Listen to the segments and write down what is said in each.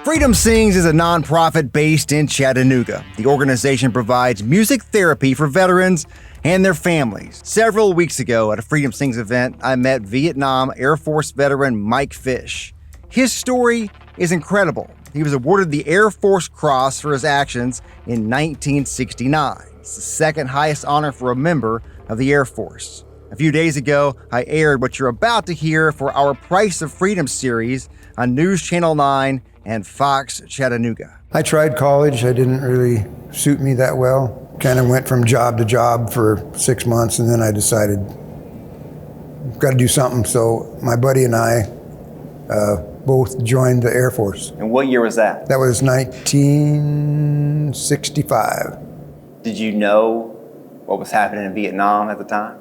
Freedom Sings is a nonprofit based in Chattanooga. The organization provides music therapy for veterans and their families. Several weeks ago at a Freedom Sings event, I met Vietnam Air Force veteran Mike Fish. His story is incredible. He was awarded the Air Force Cross for his actions in 1969. It's the second highest honor for a member of the Air Force. A few days ago, I aired what you're about to hear for our Price of Freedom series on NewsChannel 9 and Fox Chattanooga. I tried college. It didn't really suit me that well. Kind of went from job to job for 6 months, and then I decided, got to do something. So my buddy and I both joined the Air Force. And what year was that? That was 1965. Did you know what was happening in Vietnam at the time?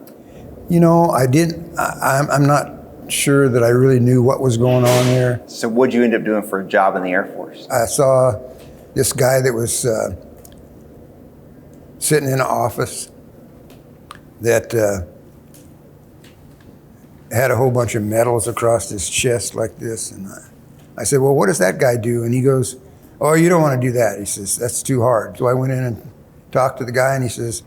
You know, I didn't. I'm not sure that I really knew what was going on there. So what'd you end up doing for a job in the Air Force? I saw this guy that was sitting in an office that had a whole bunch of medals across his chest like this. And I said, well, what does that guy do? And he goes, oh, you don't want to do that. He says, that's too hard. So I went in and talked to the guy, and he says,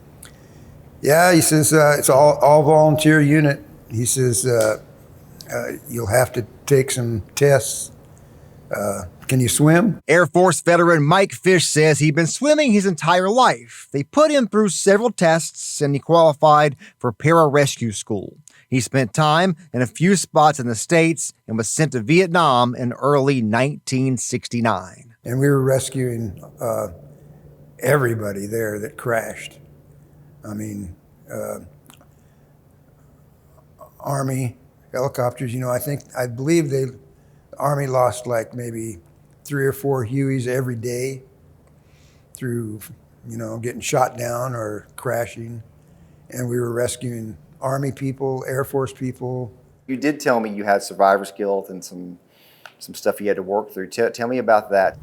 yeah, he says, it's all volunteer unit. He says, you'll have to take some tests. Can you swim? Air Force veteran Mike Fish says he'd been swimming his entire life. They put him through several tests and he qualified for Pararescue School. He spent time in a few spots in the States and was sent to Vietnam in early 1969. And we were rescuing everybody there that crashed. I mean, Army helicopters, you know, I believe the Army lost like maybe 3 or 4 Hueys every day through, you know, getting shot down or crashing. And we were rescuing Army people, Air Force people. You did tell me you had survivor's guilt and some stuff you had to work through. Tell me about that.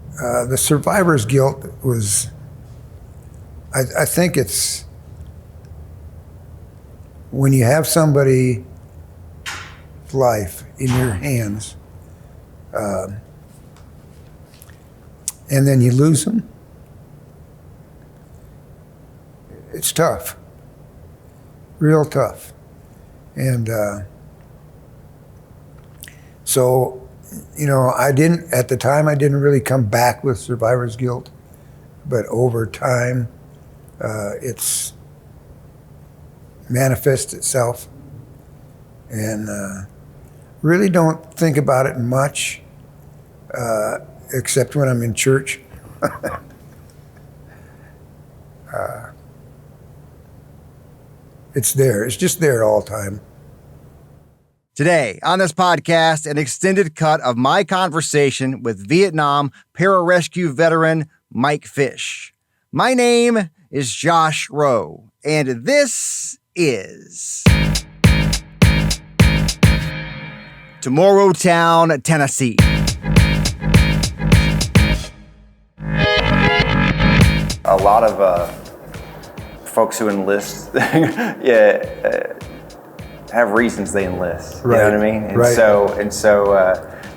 The survivor's guilt was, I think it's when you have somebody's life in your hands, and then you lose them. It's tough, real tough. And so, you know, at the time I didn't really come back with survivor's guilt, but over time, it's manifests itself. And really don't think about it much, except when I'm in church. It's there. It's just there all the time. Today on this podcast, an extended cut of my conversation with Vietnam Pararescue veteran Mike Fish. My name is Josh Rowe, and this is Tomorrowtown, Tennessee. A lot of folks who enlist have reasons they enlist. Right. You know what I mean? And right. So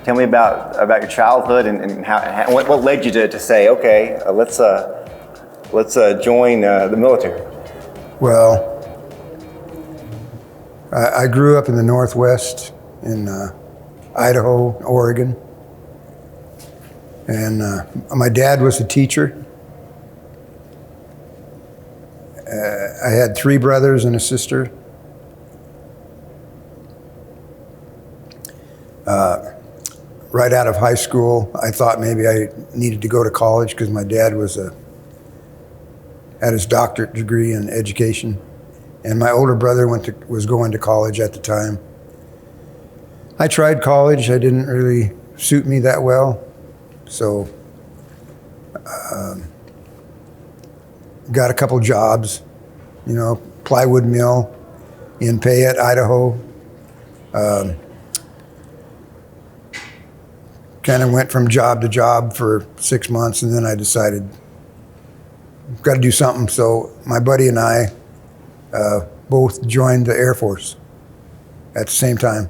tell me about your childhood and how what led you to say, okay, let's join the military. Well, I grew up in the Northwest in Idaho, Oregon, and my dad was a teacher. I had 3 brothers and a sister. Right out of high school, I thought maybe I needed to go to college because my dad had his doctorate degree in education, and my older brother was going to college at the time. I tried college. It didn't really suit me that well, so got a couple jobs, you know, plywood mill in Payette, Idaho. Kind of went from job to job for 6 months, and then I decided, got to do something. So my buddy and I both joined the Air Force at the same time.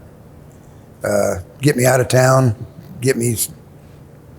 Get me out of town, get me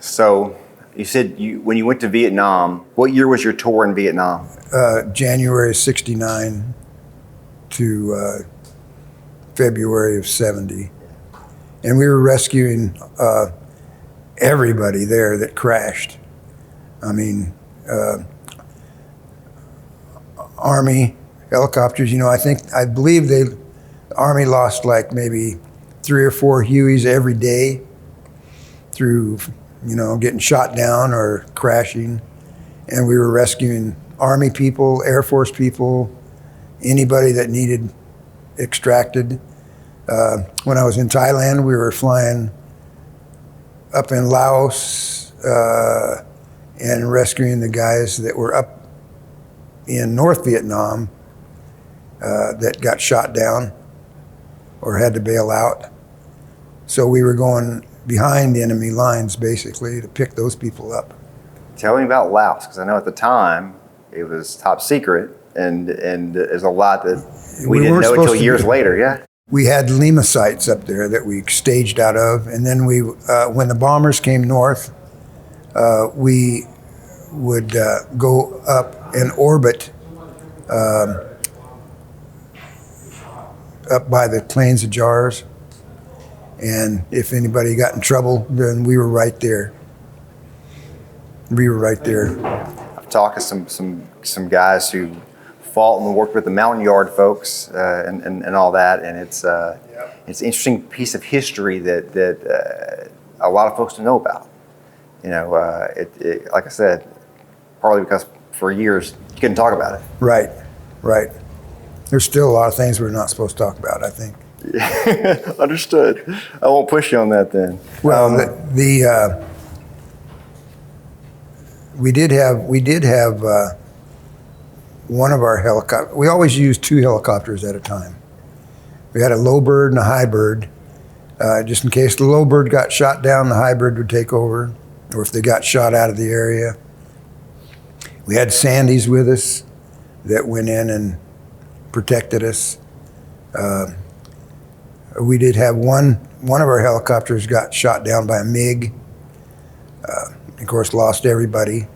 So you said when you went to Vietnam, what year was your tour in Vietnam? January of '69 to February of '70. And we were rescuing everybody there that crashed. I mean, Army helicopters, I believe the Army lost like maybe 3 or 4 Hueys every day through, getting shot down or crashing. And we were rescuing Army people, Air Force people, anybody that needed extracted. When I was in Thailand, we were flying up in Laos and rescuing the guys that were up in North Vietnam that got shot down or had to bail out. So we were going behind enemy lines, basically, to pick those people up. Tell me about Laos, because I know at the time it was top secret, and there's a lot that we didn't know until years later. Yeah. We had Lima sites up there that we staged out of, and then we, when the bombers came north, we would go up and orbit up by the Plains of Jars, and if anybody got in trouble, then we were right there. We were right there. I've talked to some guys who fought and worked with the Mountain Yard folks and all that, and it's an interesting piece of history that a lot of folks don't know about. Like I said, partly because for years you couldn't talk about it. Right. There's still a lot of things we're not supposed to talk about, I think. Understood. I won't push you on that then. Well, we did have one of our helicopters. We always used 2 helicopters at a time. We had a low bird and a high bird. Just in case the low bird got shot down, the high bird would take over, or if they got shot out of the area. We had Sandys with us that went in and protected us. We did have one of our helicopters got shot down by a MiG. Of course, lost everybody.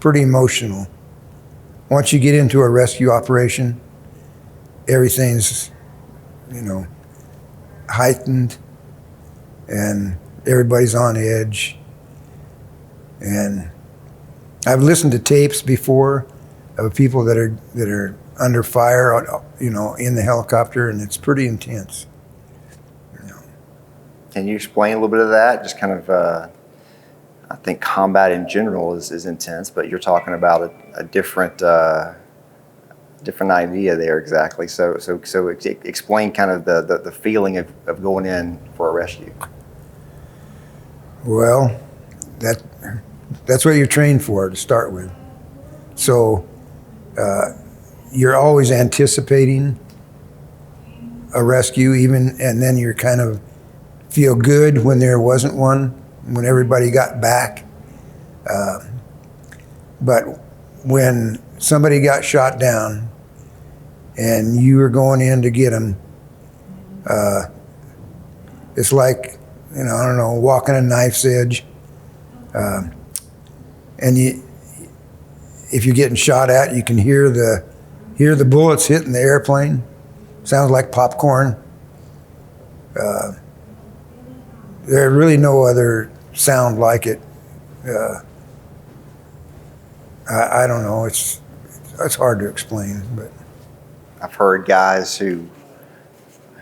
Pretty emotional. Once you get into a rescue operation, everything's, heightened, and everybody's on edge. And I've listened to tapes before of people that are under fire, in the helicopter, and it's pretty intense. Can you explain a little bit of that? Just kind of, I think combat in general is intense, but you're talking about a different idea there exactly. So explain kind of the feeling of going in for a rescue. Well, that's what you're trained for to start with. So you're always anticipating a rescue, and then you're kind of feel good when there wasn't one, when everybody got back. But when somebody got shot down and you were going in to get them, it's like, I don't know, walking a knife's edge. And if you're getting shot at, you can hear the bullets hitting the airplane. Sounds like popcorn. There's really no other sound like it. I don't know. It's hard to explain, but I've heard guys who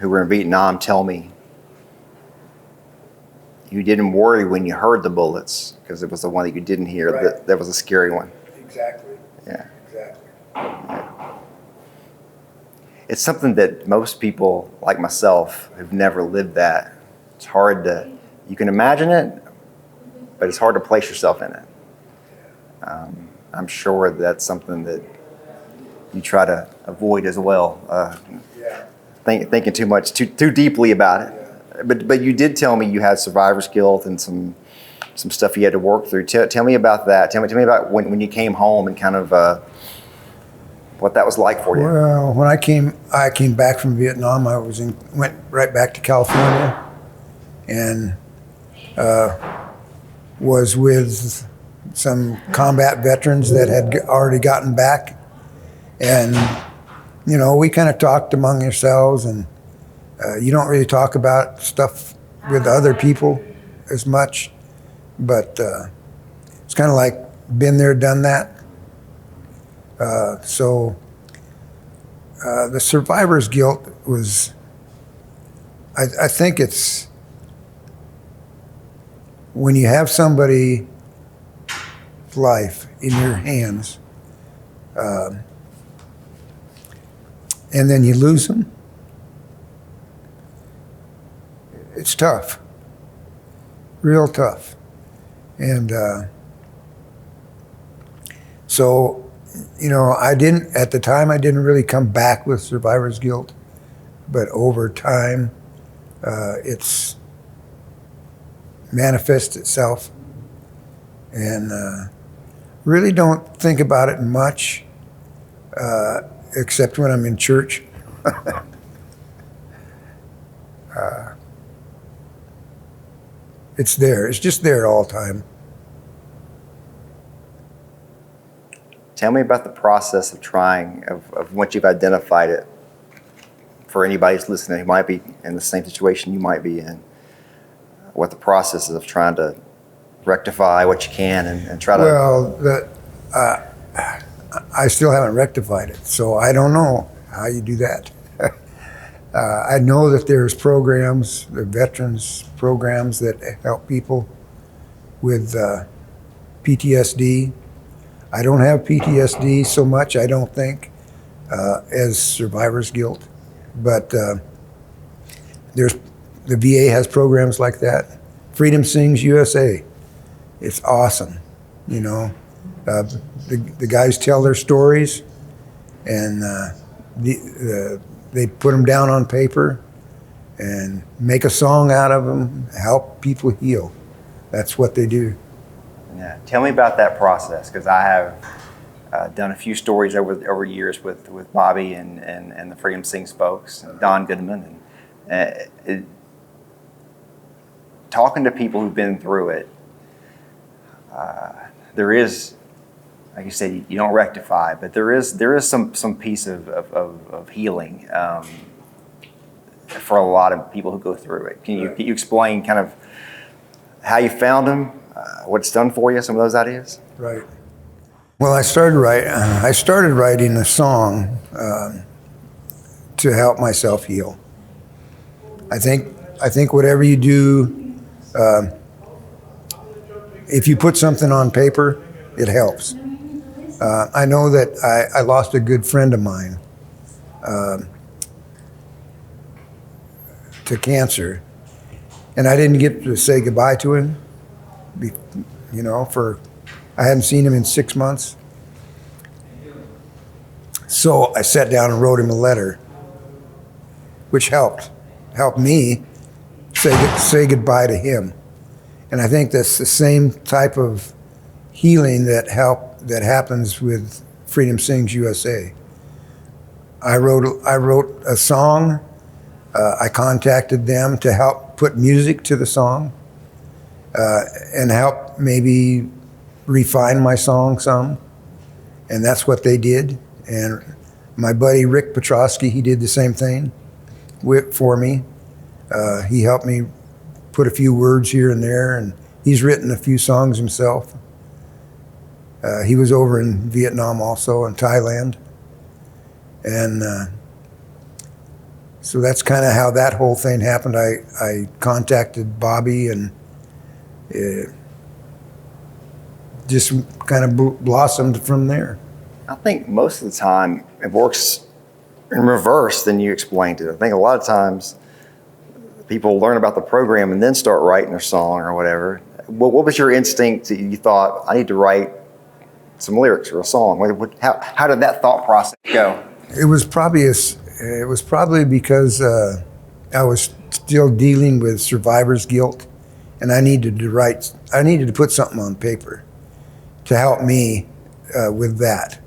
were in Vietnam tell me you didn't worry when you heard the bullets because it was the one that you didn't hear. Right. That was a scary one. Exactly. Yeah. Exactly. Yeah. It's something that most people like myself who've never lived that. It's hard to. You can imagine it, but it's hard to place yourself in it. I'm sure that's something that you try to avoid as well. Thinking too deeply about it. But you did tell me you had survivor's guilt and some stuff you had to work through. Tell me about that. Tell me about when you came home and kind of what that was like for you. Well, when I came back from Vietnam, went right back to California, and was with some combat veterans that had already gotten back. And, we kind of talked among ourselves, and you don't really talk about stuff with other people as much, but it's kind of like been there, done that. So the survivor's guilt was, I think it's when you have somebody's life in your hands, and then you lose them, it's tough, real tough. And so, at the time, I didn't really come back with survivor's guilt, but over time, it's manifests itself, and really don't think about it much, except when I'm in church. It's there. It's just there all the time. Tell me about the process of trying, of once you've identified it, for anybody who's listening who might be in the same situation you might be in, what the process is of trying to rectify what you can and try to... Well, I still haven't rectified it, so I don't know how you do that. I know that there's programs, the veterans programs that help people with PTSD. I don't have PTSD so much, I don't think, as survivor's guilt. But the VA has programs like that. Freedom Sings USA. It's awesome, The guys tell their stories, and they put them down on paper and make a song out of them, help people heal. That's what they do. Yeah. Tell me about that process, because I have done a few stories over years with Bobby and the Freedom Sings folks, and Don Goodman, and talking to people who've been through it. There is, like you said, you don't rectify, but there is some piece of healing for a lot of people who go through it. Can you explain kind of how you found them, what it's done for you, some of those ideas? Right. Well, I started writing a song to help myself heal. I think whatever you do, if you put something on paper, it helps. I know that I lost a good friend of mine to cancer, and I didn't get to say goodbye to him. I hadn't seen him in 6 months. So I sat down and wrote him a letter, which helped me say goodbye to him. And I think that's the same type of healing that happens with Freedom Sings USA. I wrote a song. I contacted them to help put music to the song and help maybe refine my song some. And that's what they did. And my buddy Rick Petrosky, he did the same thing for me. He helped me put a few words here and there, and he's written a few songs himself. He was over in Vietnam also, in Thailand. And so that's kind of how that whole thing happened. I contacted Bobby, and it just kind of blossomed from there. I think most of the time it works in reverse than you explained it. I think a lot of times people learn about the program and then start writing their song or whatever. What was your instinct that you thought, I need to write some lyrics or a song? How did that thought process go? It was probably because I was still dealing with survivor's guilt, and I needed to put something on paper to help me with that.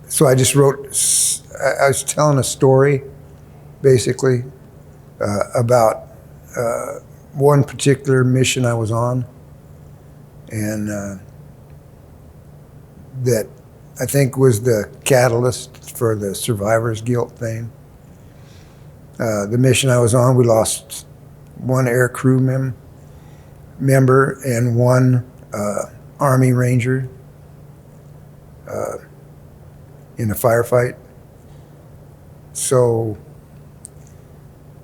So I just wrote. I was telling a story, basically, about one particular mission I was on, and that I think was the catalyst for the survivor's guilt thing. The mission I was on, we lost one air crew member and one Army Ranger in a firefight. So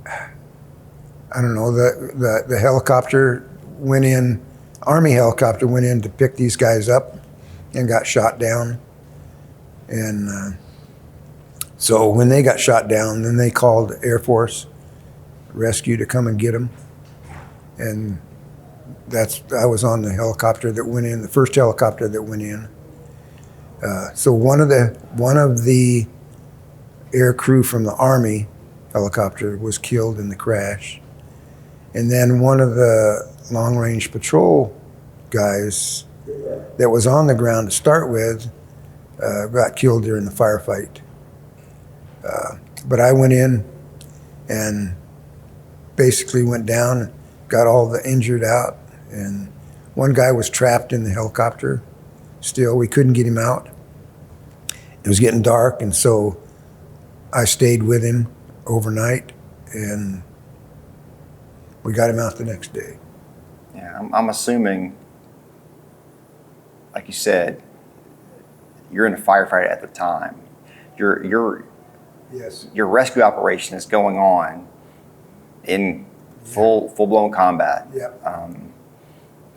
I don't know, the helicopter went in, Army helicopter went in to pick these guys up and got shot down. And so when they got shot down, then they called Air Force Rescue to come and get them. And I was on the helicopter that went in, the first helicopter that went in. So one of the air crew from the Army helicopter was killed in the crash. And then one of the long-range patrol guys that was on the ground to start with got killed during the firefight. But I went in and basically went down, got all the injured out, and one guy was trapped in the helicopter still. We couldn't get him out. It was getting dark, and so I stayed with him overnight, and we got him out the next day. Yeah, I'm assuming, like you said, you're in a firefight at the time. Yes. Your rescue operation is going on in full-blown combat. Yeah.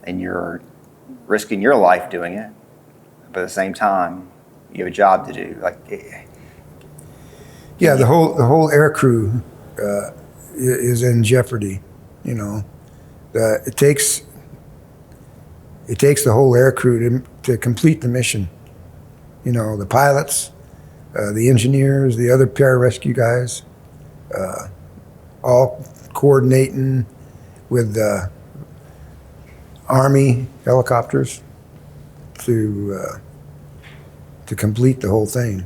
And you're risking your life doing it, but at the same time, you have a job to do. Yeah, the whole air crew is in jeopardy. You know, it takes the whole air crew to complete the mission. You know, the pilots, the engineers, the other pararescue guys, all coordinating with the Army helicopters to complete the whole thing.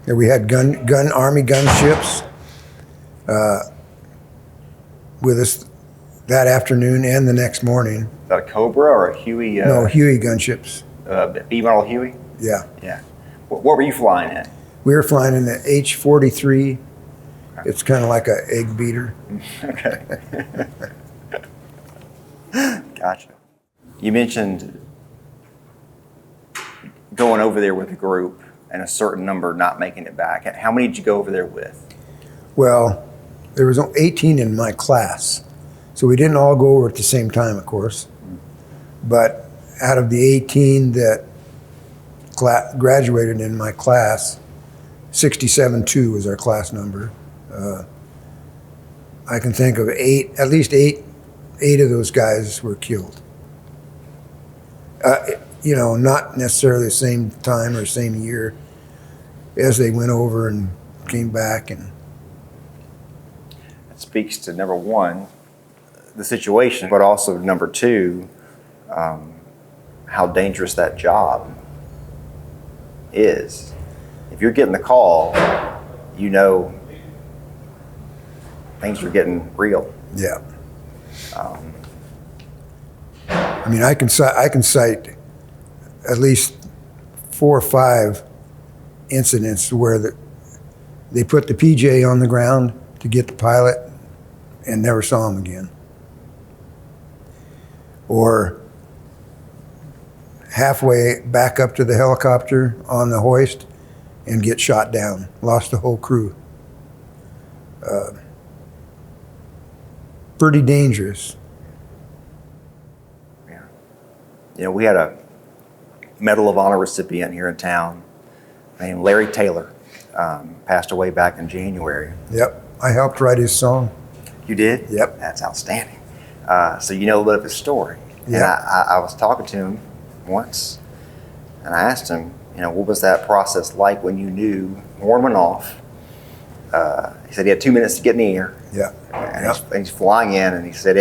And we had Army gunships with us that afternoon and the next morning. Is that a Cobra or a Huey? No, Huey gunships. B model Huey? Yeah. Yeah. What were you flying in? We were flying in the H-43. It's kind of like an egg beater. Okay. Gotcha. You mentioned going over there with a group and a certain number not making it back. How many did you go over there with? Well, there was 18 in my class, so we didn't all go over at the same time, of course. But out of the 18 that graduated in my class, 67-2 was our class number. I can think of at least eight of those guys were killed. You know, not necessarily the same time or same year as they went over and came back. And it speaks to, number one, the situation, but also number two, how dangerous that job is. If you're getting the call, you know things are getting real. Yeah. I mean, I can cite at least 4 or 5 incidents where they put the PJ on the ground to get the pilot and never saw him again. Or halfway back up to the helicopter on the hoist and get shot down, lost the whole crew. Pretty dangerous. Yeah. You know, we had a Medal of Honor recipient here in town named Larry Taylor, passed away back in January. Yep, I helped write his song. You did? Yep. That's outstanding. So you know a little bit of his story. Yeah. And I was talking to him once, and I asked him, you know, what was that process like when you knew Warren went off? He said he had 2 minutes to get in the air. Yeah. And he's flying in, and he said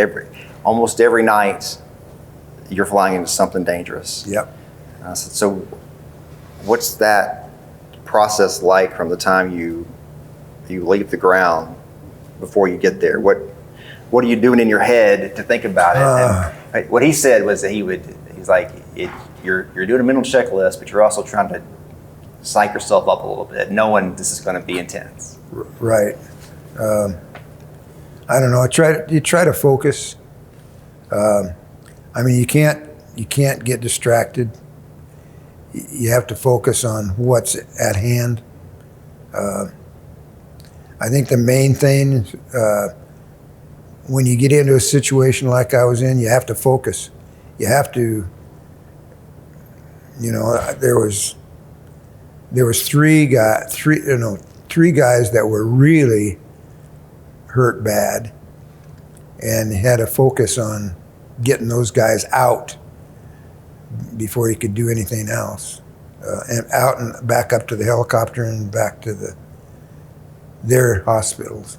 almost every night you're flying into something dangerous. Yep. And I said, so what's that process like from the time you leave the ground before you get there? What are you doing in your head to think about it? And what he said was that he's like, you're doing a mental checklist, but you're also trying to psych yourself up a little bit, knowing this is going to be intense. Right. I don't know. You try to focus. I mean, you can't get distracted. You have to focus on what's at hand. I think the main thing, when you get into a situation like I was in, you have to focus. You have to, there was three guys that were really hurt bad, and had to focus on getting those guys out before he could do anything else, and out and back up to the helicopter and back to their hospitals.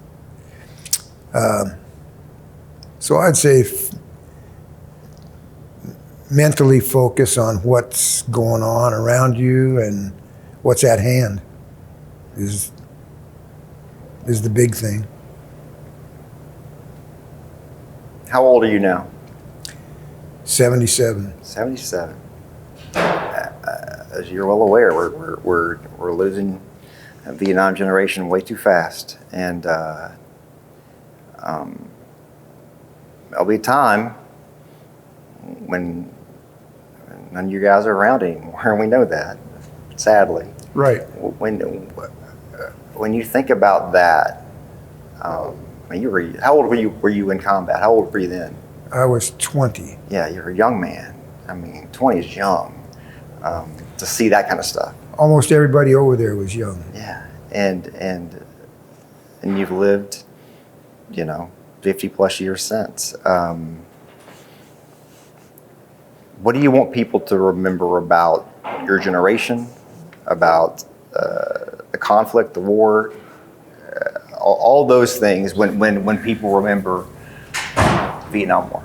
So I'd say mentally focus on what's going on around you and what's at hand is the big thing. How old are you now? 77. 77. As you're well aware, we're losing a Vietnam generation way too fast, and there'll be a time when none of you guys are around anymore, and we know that, sadly. Right. When you think about that, how old were you in combat? How old were you then? I was 20. Yeah, you're a young man. I mean, 20 is young. To see that kind of stuff. Almost everybody over there was young. Yeah, and you've lived, 50 plus years since. What do you want people to remember about your generation, about the conflict, the war, all those things when people remember Vietnam War?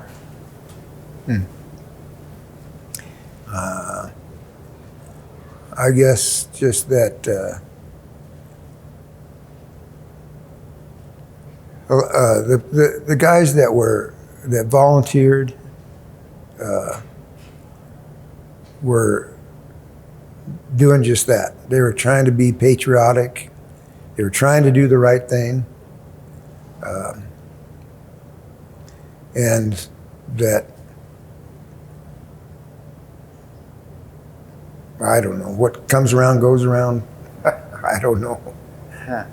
I guess just that the guys that volunteered were doing just that. They were trying to be patriotic. They were trying to do the right thing, and that. I don't know. What comes around goes around. I don't know. Yeah.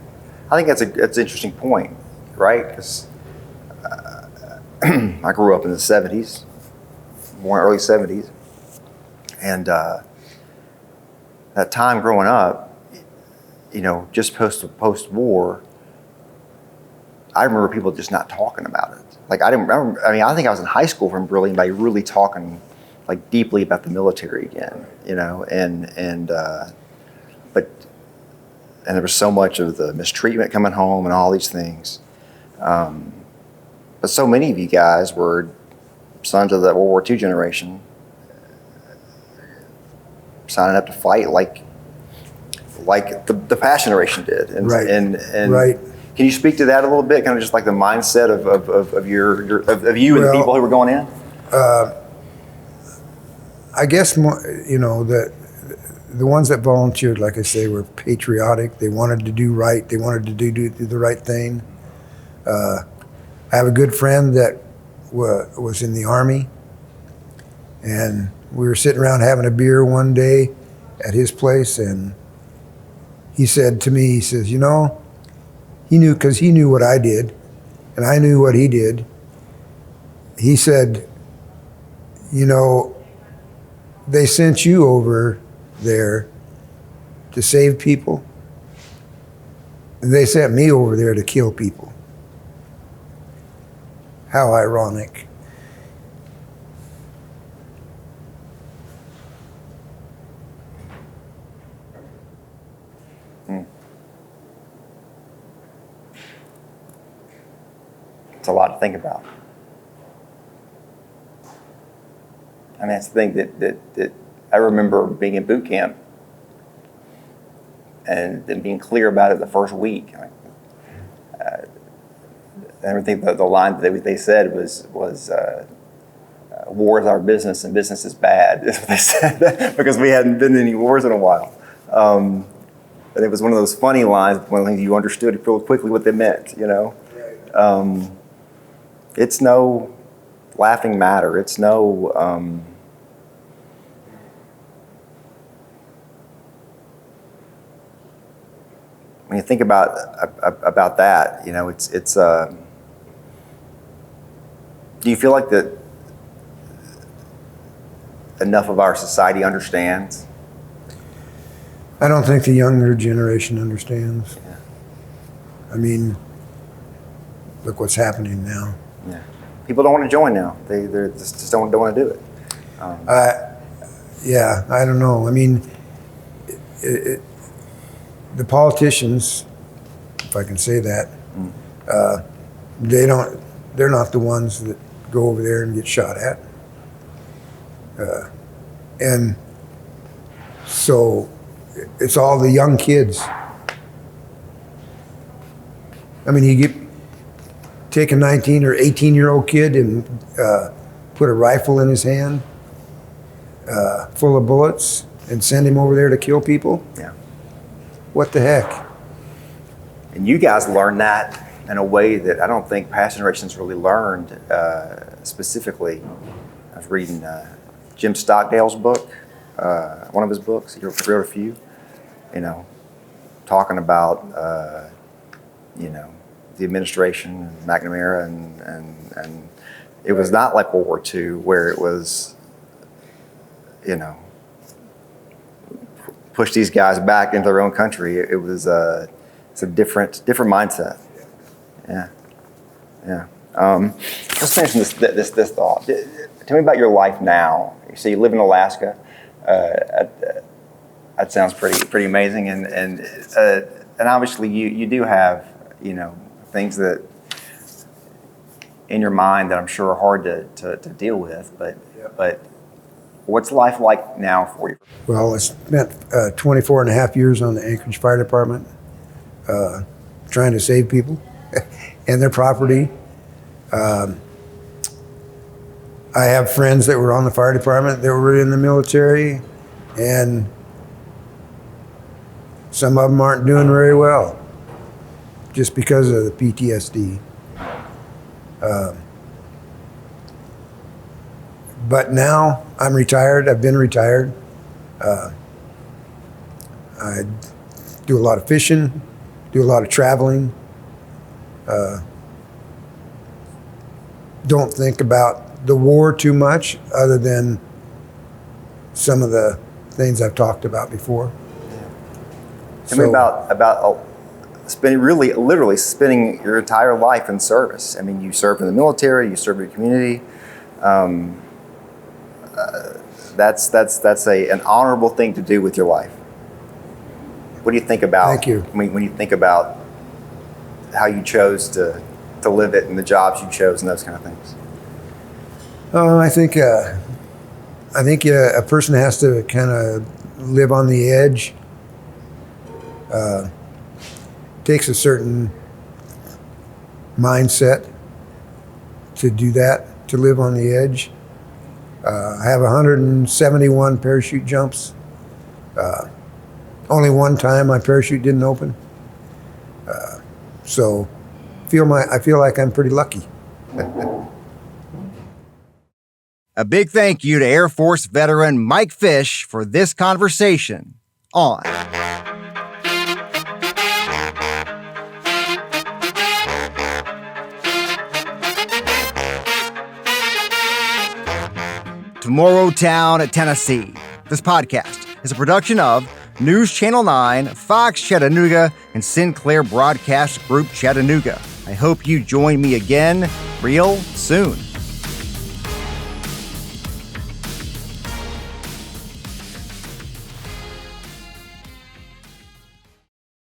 I think that's an interesting point, right? Because I grew up in the 70s, born early 70s, and that time growing up, just post-war, I remember people just not talking about it. Like I think I was in high school from really anybody really talking like deeply about the military again, and there was so much of the mistreatment coming home and all these things. But so many of you guys were sons of that World War II generation, signing up to fight like the past generation did. And, right. And right. Can you speak to that a little bit? Kind of just like the mindset of you and the people who were going in? I guess more, the ones that volunteered, like I say, were patriotic. They wanted to do right. They wanted to do the right thing. I have a good friend that was in the Army, and we were sitting around having a beer one day at his place, and he said to me, he says, he knew, because he knew what I did, and I knew what he did. He said, they sent you over there to save people, and they sent me over there to kill people. How ironic. It's a lot to think about. I mean, it's the thing that I remember being in boot camp and then being clear about it the first week. I think the line that they said was war is our business and business is bad, is what they said, because we hadn't been in any wars in a while. And it was one of those funny lines, one of the things you understood real quickly what they meant, you know. It's no laughing matter. It's no... when you think about that, you know, it's do you feel like that enough of our society understands? I don't think the younger generation understands. Yeah. I mean, look what's happening now. Yeah. People don't want to join now. They just don't want to do it. Yeah, I don't know. I mean, the politicians, if I can say that, they're not the ones that go over there and get shot at. And so it's all the young kids. I mean, you take a 19 or 18-year-old kid and put a rifle in his hand full of bullets and send him over there to kill people. Yeah. What the heck? And you guys learned that in a way that I don't think past generations really learned specifically. I was reading Jim Stockdale's book, one of his books. He wrote a few, you know, talking about, you know, the administration and McNamara and it was not like World War II where it was, you know, push these guys back into their own country. It was it's a different mindset. Yeah, yeah. Let's finish this thought. Tell me about your life now. So you live in Alaska. That sounds pretty amazing, and obviously you do have, you know, things that in your mind that I'm sure are hard to deal with. But what's life like now for you? Well, I spent 24 and a half years on the Anchorage Fire Department trying to save people and their property. I have friends that were on the fire department that were in the military, and some of them aren't doing very well just because of the PTSD. But now I'm retired. I've been retired. I do a lot of fishing, do a lot of traveling. Don't think about the war too much, other than some of the things I've talked about before. Tell me about spending, really, literally spending your entire life in service. I mean, you serve in the military, you serve your community. That's an honorable thing to do with your life. What do you think about? Thank you. When you think about how you chose to live it and the jobs you chose and those kind of things. I think a person has to kind of live on the edge. Takes a certain mindset to do that, to live on the edge. I have 171 parachute jumps. Only one time my parachute didn't open. So I feel like I'm pretty lucky. A big thank you to Air Force veteran Mike Fish for this conversation on Tomorrowtown, Tennessee. This podcast is a production of News Channel 9, Fox Chattanooga, and Sinclair Broadcast Group Chattanooga. I hope you join me again real soon.